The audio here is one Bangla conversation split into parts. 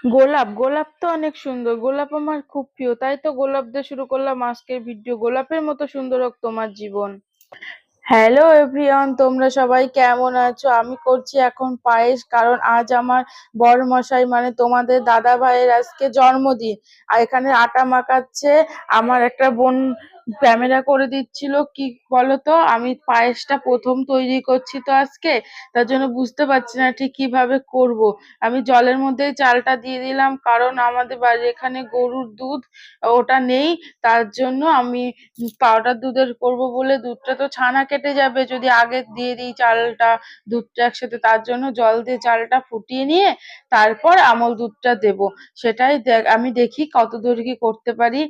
গোলাপ গোলাপ তো অনেক সুন্দর, গোলাপ আমার খুব প্রিয়, তাই তো গোলাপ দিয়ে শুরু করলাম আজকের ভিডিও। গোলাপের মতো সুন্দর হোক তোমার জীবন। হ্যালো এভরিওয়ান, তোমরা সবাই কেমন আছো? আমি করছি এখন পায়েস, কারণ আজ আমার বড় মশাই মানে তোমাদের দাদা ভাইয়ের আজকে জন্মদিন। আর এখানে আটা মাখাচ্ছে আমার একটা বোন, ক্যামেরা করে দিচ্ছিল। কি বলতো, আমি পায়েসটা প্রথম তৈরি করছি তো আজকে, তার জন্য বুঝতে পারছি না ঠিক কিভাবে করব। আমি জলের মধ্যেই চালটা দিয়ে দিলাম, কারণ আমাদের বাড়ির এখানে গরুর দুধ ওটা নেই। তার জন্য আমি পাউডার দুধের করব বলে, দুধটা তো ছানা কেটে যাবে যদি আগে দিয়ে দিই চালটা দুধটা একসাথে, তার জন্য জল দিয়ে চালটা ফুটিয়ে নিয়ে তারপর আমল দুধটা দেব। সেটাই আমি দেখি কত দূর কি করতে পারি।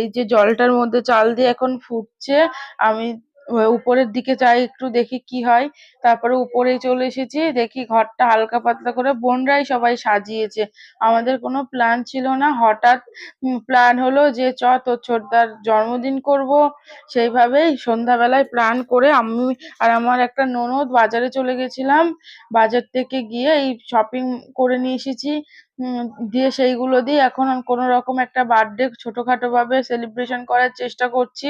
এই যে জলটার মধ্যে চাল দিয়ে এখন ফুটছে, আমি উপরের দিকে যাই একটু দেখি কি হয়। তারপরে উপরেই চলে এসেছি, দেখি ঘরটা হালকা পাতলা করে বোনরাই সবাই সাজিয়েছে। আমাদের কোনো প্ল্যান ছিল না, হঠাৎ প্ল্যান হলো যে তোর ছোটদার জন্মদিন করব। সেইভাবেই সন্ধ্যাবেলায় প্ল্যান করে আমি আর আমার একটা ননদ বাজারে চলে গেছিলাম। বাজার থেকে গিয়ে এই শপিং করে নিয়ে এসেছি। উম, দিয়ে সেইগুলো দিয়ে এখন কোনো রকম একটা বার্থডে ছোটখাটো ভাবে সেলিব্রেশন করার চেষ্টা করছি।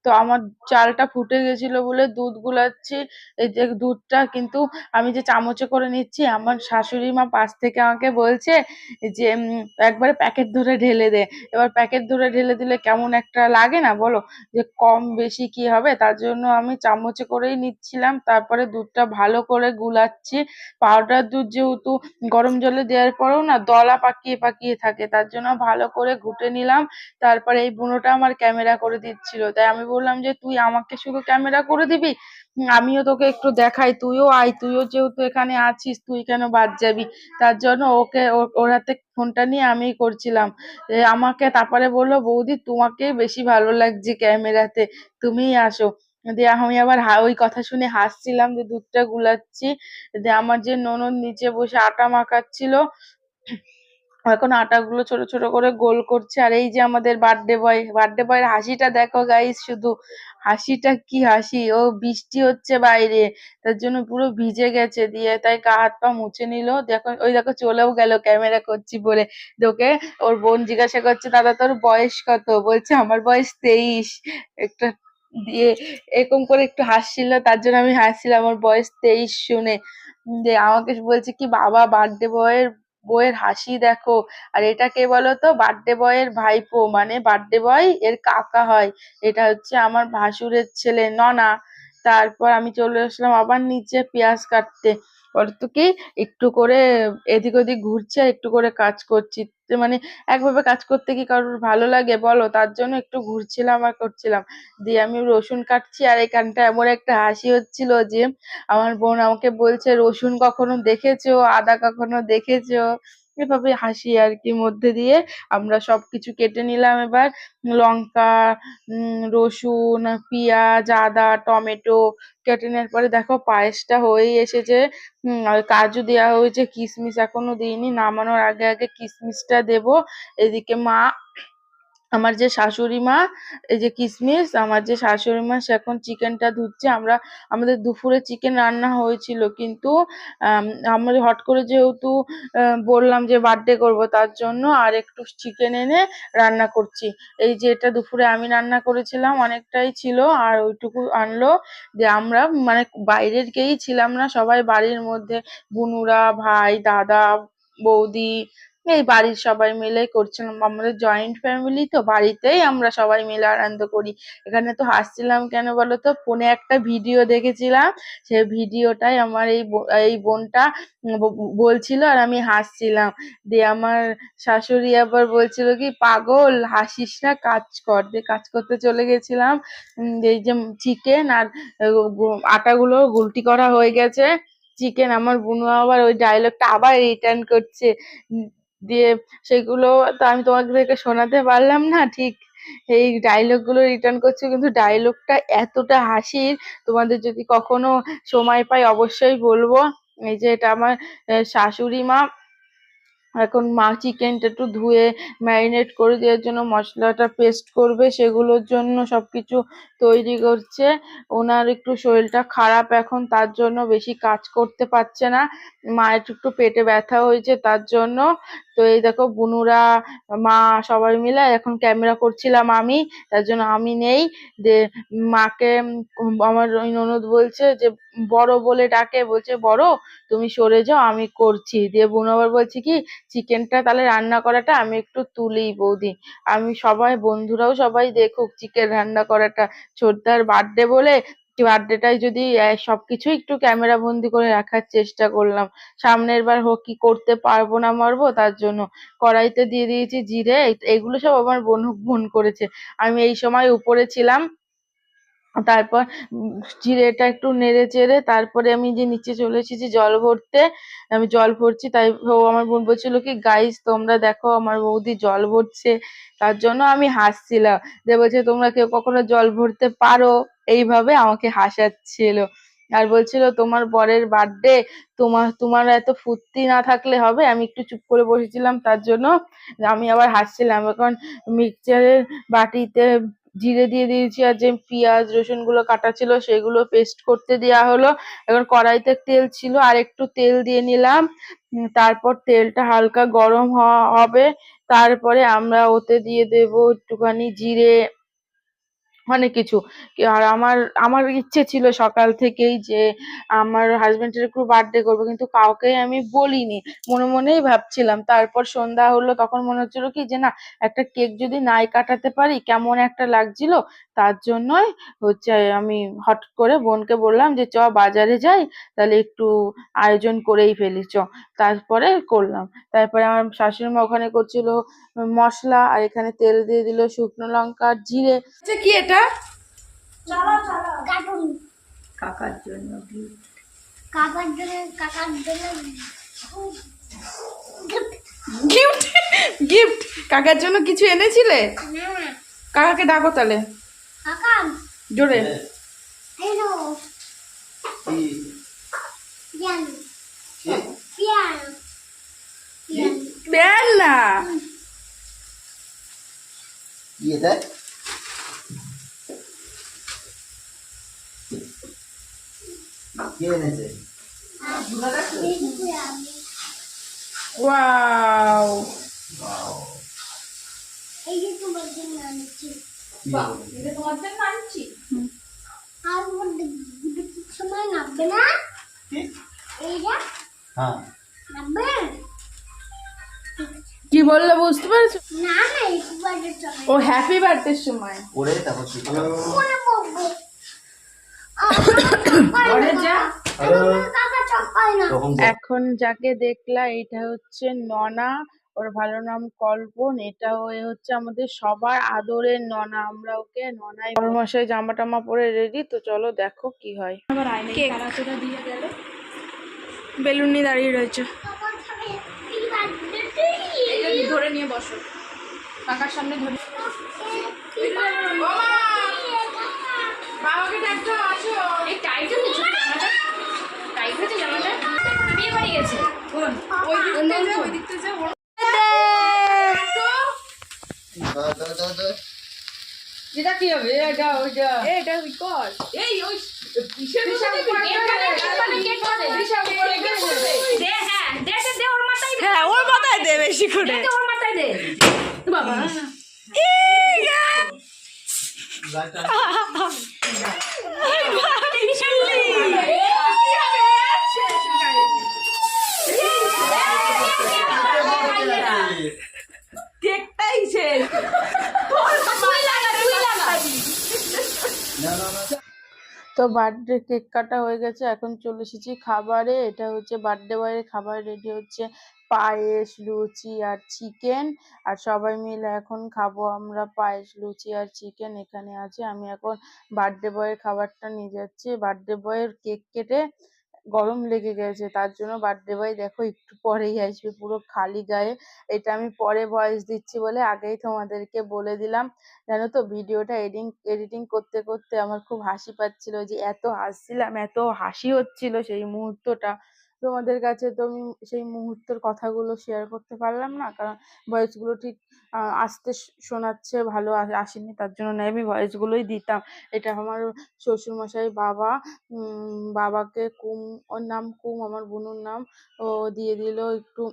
তো আমার চালটা ফুটে গেছিল বলে দুধ গুলাচ্ছি। এই যে দুধটা কিন্তু আমি যে চামচে করে নিচ্ছি, আমার শাশুড়ি মা পাশ থেকে আমাকে বলছে যে একবারে প্যাকেট ধরে ঢেলে দে। এবার প্যাকেট ধরে ঢেলে দিলে কেমন একটা লাগে না বলো, যে কম বেশি কি হবে, তার জন্য আমি চামচে করেই নিচ্ছিলাম। তারপরে দুধটা ভালো করে গুলাচ্ছি। পাউডার দুধ যেহেতু গরম জলে দেওয়ার পরেও না দলা পাকিয়ে পাকিয়ে থাকে, তার জন্য ভালো করে ঘুটে নিলাম। তারপরে এই বুনোটা আমার ক্যামেরা করে দিচ্ছিল, তাই আমি বললাম যে তুই আমাকে শুধু ক্যামেরা করে দিবি, আমিও তোকে একটু দেখাই, তুইও আয়, তুইও যেহেতু এখানে আছিস, তুই কেন বাদ যাবি। তার জন্য ওকে ওর হাতে ফোনটা নিয়ে আমিই করছিলাম। আমাকে তারপরে বললো, বৌদি তোমাকে বেশি ভালো লাগছে ক্যামেরাতে, তুমিই আসো। দিয়ে আমি আবার ওই কথা শুনে হাসছিলাম যে দুধটা গুলাচ্ছি। দিয়ে আমার যে ননদ নিচে বসে আটা মাখাচ্ছিল, এখন আটাগুলো ছোট ছোট করে গোল করছে। আর এই যে আমাদের বার্থডে বয়ের হাসিটা দেখো গাইস, শুধু হাসিটা কি হাসি! ও বৃষ্টি হচ্ছে বাইরে, তার জন্য পুরো ভিজে গেছে, দিয়ে তাই গা হাত পা মুছে নিল। দেখো ওই দেখো চলেও গেল ক্যামেরা করছি বলে। তোকে ওর বোন জিজ্ঞাসা করছে, দাদা তোর বয়স কত? বলছে আমার বয়স 23। একটা দিয়ে এরকম করে একটু হাসছিল, তার জন্য আমি হাসছিলাম ওর বয়স 23 শুনে। দিয়ে আমাকে বলছে কি, বাবা বার্থডে বয়ের বইয়ের হাসি দেখো। আর এটা কে বলতো? বার্থডে বয়ের ভাইপো, মানে বার্থডে বয় এর কাকা হয়। এটা হচ্ছে আমার ভাসুরের ছেলে ননা। তারপর আমি চলে আসলাম আবার নিচে পেঁয়াজ কাটতে। তো কি একটু করে এদিক ওদিক ঘুরছে আর একটু করে কাজ করছি। তো মানে একভাবে কাজ করতে কি কারোর ভালো লাগে বলো? তার জন্য একটু ঘুরছিলাম আর করছিলাম। দিয়ে আমি রসুন কাটছি, আর এখানটা এমন একটা হাসি হচ্ছিল যে আমার বোন আমাকে বলছে, রসুন কখনো দেখেছো, আদা কখনো দেখেছো? এভাবে হাসি আর কি মধ্যে দিয়ে আমরা সবকিছু কেটে নিলাম এবার। লঙ্কা, রসুন, পেঁয়াজ, আদা, টমেটো কেটে নেওয়ার পরে দেখো পায়েসটা হয়েই এসেছে। আর কাজু দেওয়া হয়েছে, কিশমিশ এখনো দিইনি, নামানোর আগে আগে কিশমিশটা দেবো। এদিকে মা, আমার যে শাশুড়ি মা, এই যে কিসমিস, আমার যে শাশুড়ি মা সে এখন চিকেনটা ধুচ্ছে। আমাদের দুপুরে চিকেন রান্না হয়েছিল, কিন্তু আমরা হট করে যেহেতু বললাম যে বার্থডে করব, তার জন্য আর একটু চিকেন এনে রান্না করছি। এই যে এটা দুপুরে আমি রান্না করেছিলাম, অনেকটাই ছিল, আর ওইটুকু আনলো। যে আমরা মানে বাইরের কেউই ছিলাম না, সবাই বাড়ির মধ্যে, বুনুরা, ভাই, দাদা, বৌদি, এই বাড়ির সবাই মিলে করছিলাম। আমাদের জয়েন্ট ফ্যামিলি তো, বাড়িতেই আমরা সবাই মিলে আনন্দ করি। এখানে তো হাসছিলাম কেন বলতো, ফোনে একটা ভিডিও দেখেছিলাম, সেই ভিডিওটাই আমার এই বোনটা বলছিল আর আমি হাসছিলাম। দিয়ে আমার শাশুড়ি আবার বলছিল কি, পাগল হাসিস না, কাজ কর। দিয়ে কাজ করতে চলে গেছিলাম। এই যে চিকেন আর আটাগুলো গুলটি করা হয়ে গেছে। চিকেন, আমার বুনু আবার ওই ডায়লগটা আবার রিটার্ন করছে। দিয়ে সেগুলো তো আমি তোমাদেরকে শোনাতে পারলাম না ঠিক, এই ডায়লগ গুলো রিটার্ন করছে, কিন্তু ডায়লগটা এতটা হাসির, তোমাদের যদি কখনো সময় পাই অবশ্যই বলবো। এই যে এটা আমার শাশুড়ি মা এখন মা চিকেনটা একটু ধুয়ে ম্যারিনেট করে দেওয়ার জন্য মশলাটা পেস্ট করবে, সেগুলোর জন্য সবকিছু তৈরি করছে। ওনার একটু শরীরটা খারাপ এখন, তার জন্য বেশি কাজ করতে পারছে না। মায়ের একটু পেটে ব্যথা হয়েছে তার জন্য। তো এই দেখো বুনুরা, মা সবাই মিলে এখন ক্যামেরা করছিলাম আমি, তার জন্য আমি নেই। যে মাকে আমার ওই ননদ বলছে যে বড় বলে ডাকে, বলছে বড় তুমি সরে যাও আমি করছি। দিয়ে বুনু আবার বলছে কি চিকেনটা তাহলে রান্না করাটা আমি একটু তুলি বৌদি, আমি সবাই বন্ধুরাও সবাই দেখুক চিকেন রান্না করাটা। ছোটদার বার্থডে বলে বার্থডেটাই যদি সবকিছু একটু ক্যামেরা বন্দি করে রাখার চেষ্টা করলাম। সামনের বার হোক, কি করতে পারবো না মারবো তার জন্য কড়াইতে দিয়ে দিয়েছি জিরে। এগুলো সব আমার বোন করেছে, আমি এই সময় উপরে ছিলাম। তারপর জিরেটা একটু নেড়ে চেড়ে তারপরে আমি যে নিচে চলে এসেছি জল ভরতে। আমি জল ভরছি, তাই ও আমার বোন বলছিল কি গাইস তোমরা দেখো আমার বৌদি জল ভরছে, তার জন্য আমি হাসছিলাম। যে বলছে তোমরা কেউ কখনো জল ভরতে পারো, এইভাবে আমাকে হাসাচ্ছিল। আর বলছিল তোমার বরের বার্থডে, তোমার এত ফুর্তি না থাকলে হবে। আমি একটু চুপ করে বসেছিলাম তার জন্য আমি আবার হাসছিলাম। এখন মিক্সচারের বাটিতে জিরে দিয়ে দিয়েছি, আর যে পেঁয়াজ রসুন গুলো কাটা ছিল সেগুলো পেস্ট করতে দেওয়া হলো। এখন কড়াইতে তেল ছিল, আর একটু তেল দিয়ে নিলাম। তারপর তেলটা হালকা গরম হবে, তারপরে আমরা ওতে দিয়ে দেব একটুখানি জিরে, অনেক কিছু। আর আমার আমার ইচ্ছে ছিল সকাল থেকেই যে আমার হাজবেন্ডের একটু বার্থডে করবো, কিন্তু কাউকে আমি বলিনি, মনে মনেই ভাবছিলাম। তারপর সন্ধ্যা হলো, তখন মনে হচ্ছিল কি যে না, একটা কেক যদি নাই কাটাতে পারি কেমন একটা লাগছিল। তার জন্যই হচ্ছে আমি হট করে বোনকে বললাম যে চ বাজারে যাই, তাহলে একটু আয়োজন করেই ফেলি চ। তারপরে করলাম। তারপরে আমার শাশুড়ি মা ওখানে করছিল মশলা, আর এখানে তেল দিয়ে দিল শুকনো লঙ্কা আর জিরে। কি এটা? কার্টুন কাকার জন্য গিফট। কাকার জন্য গিফট গিফট কাকার জন্য কিছু এনেছিলে? না কাকাকে ডাকো তাহলে কাকা জোরে। Hello piano piano piano pan না, কি এটা? কে এনেছে? ওয়াও। এই যে তোমার জন্য আনছি এটা তোমার জন্য আনছি। আর সময় নামবে না এইটা হ্যাঁ নামবে কি বললে বুঝতে পারছো? না না একটু বাজে চলে ও হ্যাপি বার্থডের সময় ওরে তারপর কি মনে পড়বে ঘরে যা। কাকা চপাই না তখন এখন যাকে দেখলা এটা হচ্ছে ননা, ওর ভালো নাম কল্পন। এটাও এ হচ্ছে আমাদের সবার আদরের ননা, আমরা ওকে ননাই। বড়মশাই জামা টামা পরে রেডি, তো চলো দেখো কি হয়। কেক বেলুন নিয়ে দাঁড়িয়ে রয়েছে। বাবা খাবে এই বার্থডে ধরে নিয়ে বসো, কাকার সামনে ধরে। বাবাকে ডাকছো, আসো। এই টাইট হয়েছে জামাটা, টাইট হয়েছে জামাটা, বিয়ে বাড়ি গেছে। ওই দিকটা যাও, ওই দিকটা যাও। যেটা কি হবে এটা ওইটা এটা কর। এই ওই কিসের মধ্যে কেক কাটে দে, হ্যাঁ দে দে দে ওর মাথায় দে, হ্যাঁ ওর মাথায় দে বেশি করে। দে ওর মাথায় দে বাবা। কেকটাই শেষ। তুই লাগা তো বার্থডে কেক কাটা হয়ে গেছে, এখন চলে এসেছি খাবারে। এটা হচ্ছে বার্থডে বয়ের খাবার, রেডি হচ্ছে পায়েস লুচি আর চিকেন। আর সবাই মিলে এখন খাবো আমরা পায়েস লুচি আর চিকেন। এখানে আছে, আমি এখন বার্থডে বয়ের খাবারটা নিয়ে যাচ্ছি। বার্থডে বয়ের কেক কেটে গরম লেগে গেছে, তার জন্য বার্থডে বয় দেখো একটু পরেই আসবে পুরো খালি গায়ে। এটা আমি পরে ভয়েস দিচ্ছি বলে আগেই তোমাদেরকে বলে দিলাম। জানো তো ভিডিওটা এডিটিং করতে করতে আমার খুব হাসি পাচ্ছিল, যে এত হাসছিলাম, এত হাসি হচ্ছিল সেই মুহূর্তটা। তোমাদের কাছে তো আমি সেই মুহূর্তের কথাগুলো শেয়ার করতে পারলাম না, কারণ ভয়েসগুলো ঠিক আসতে শোনাচ্ছে, ভালো আসেনি, তার জন্য নয় আমি ভয়েসগুলোই দিতাম। এটা আমার শ্বশুরমশাই বাবা, বাবাকে কুম, ওর নাম কুম, আমার বোনের নাম, ও দিয়ে দিল একটু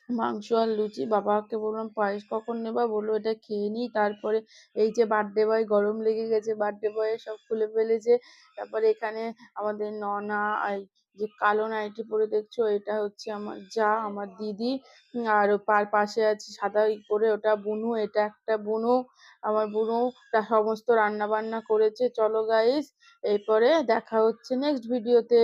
মাংস আর লুচি। বাবাকে বললাম পায়েস কখন নেবা, বললো এটা খেয়ে নিই তারপরে। এই যে বার্থডে বয়, গরম লেগে গেছে, বার্থডে বয়ে সব খুলে ফেলেছে। তারপরে এখানে আমাদের ননা, এই যে কালো নাইটি পরে দেখছো, এটা হচ্ছে আমার যা, আমার দিদি। আর পাশে আছে সাদা পরে, ওটা বুনু, এটা একটা বুনু, আমার বুনু। তা সমস্ত রান্না বান্না করেছে। চলো গাইস, এরপরে দেখা হচ্ছে নেক্সট ভিডিওতে।